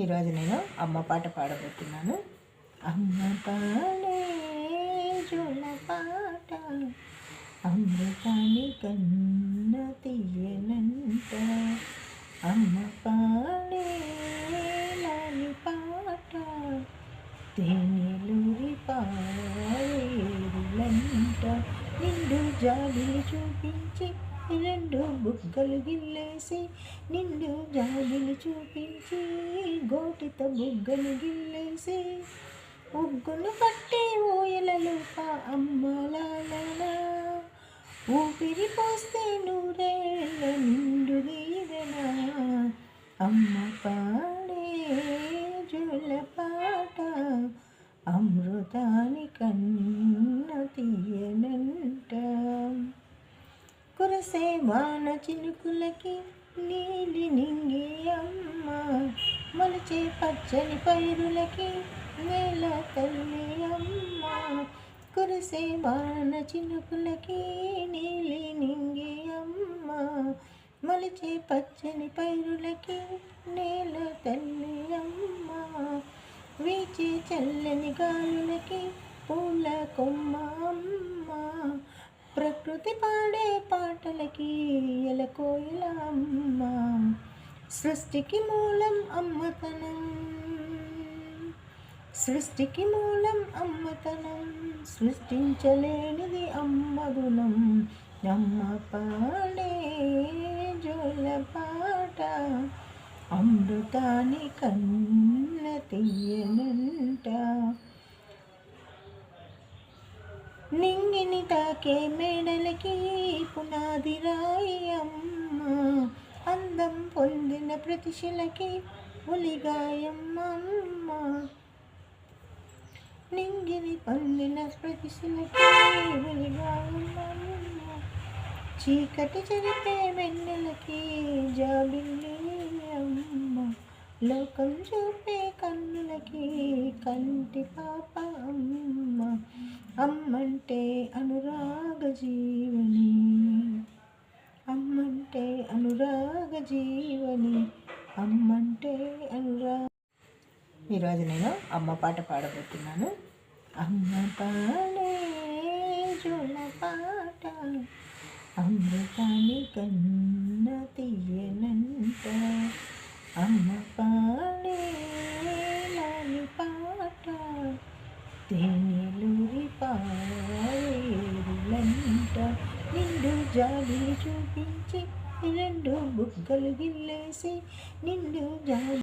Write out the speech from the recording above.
ఈరోజు నేను అమ్మ పాట పాడబోతున్నాను. అమ్మ పాడే జోల పాట అమృతాన్ని కన్న తీయనంట. అమ్మ పాడే లాలి పాట తేనెలూరి పారేరులంట. నిండు జాబిలి చూపించి రెండు బుగ్గలు గిల్లేసి, నిండు జాబిలి చూపించి గోటితో బుగ్గలు గిల్లేసి, ఉగ్గును పట్టి ఊయలలుప అమ్మలాలనా. ఊపిరి పోస్తే నూరేళ్ళ నిండు దీవెనా. అమ్మ పాడే జోల పాట అమృతాని కన్న తీయనంట. కురసే వాన చినుకులకి నీలి నింగి అమ్మ, మొలిచే పచ్చని పైరులకి నేల తల్లి అమ్మ. కురసే వాన చినుకులకి నీలి నింగి అమ్మ, మొలిచే పచ్చని పైరులకి నేల తల్లి అమ్మ. వీచే చల్లని గాలులకి పూల కొమ్మ అమ్మ, ప్రకృతి పాడే పాటలకి ఎలకోయిల అమ్మ. సృష్టికి మూలం అమ్మతనం, సృష్టికి మూలం అమ్మతనం, సృష్టించలేనిది అమ్మ గుణం. అమ్మ పాడే జోల పాట అమృతాని కన్న తీయనంట. నింగిని తాకే మేడలకి పునాది రాయి అమ్మ, అందం పొందిన ప్రతిశలకి ఉలిగాయమ్మ. నింగిని పొందిన ప్రతిశలకి ఉలిగాయమ్మ. చీకటి చెరిపే వెన్నెలకి జాబిల్లి అమ్మ, లోకం చూపే కన్నులకి కంటి పాప అమ్మ. అమ్మంటే అనురాగ జీవని, అమ్మంటే అనురాగ జీవని, అమ్మంటే అనురాగ. ఈరోజు నేను అమ్మ పాట పాడబోతున్నాను. అమ్మ పాడే జోల పాట అమృతాన్ని కన్న తీయనంట. అమ్మ పాడే లాలి పాట తేనెలూరి పారేరులంట. నిండు జాబిలి చూపించి రెండు బుగ్గలు గిల్లేసి, నిండు జాబి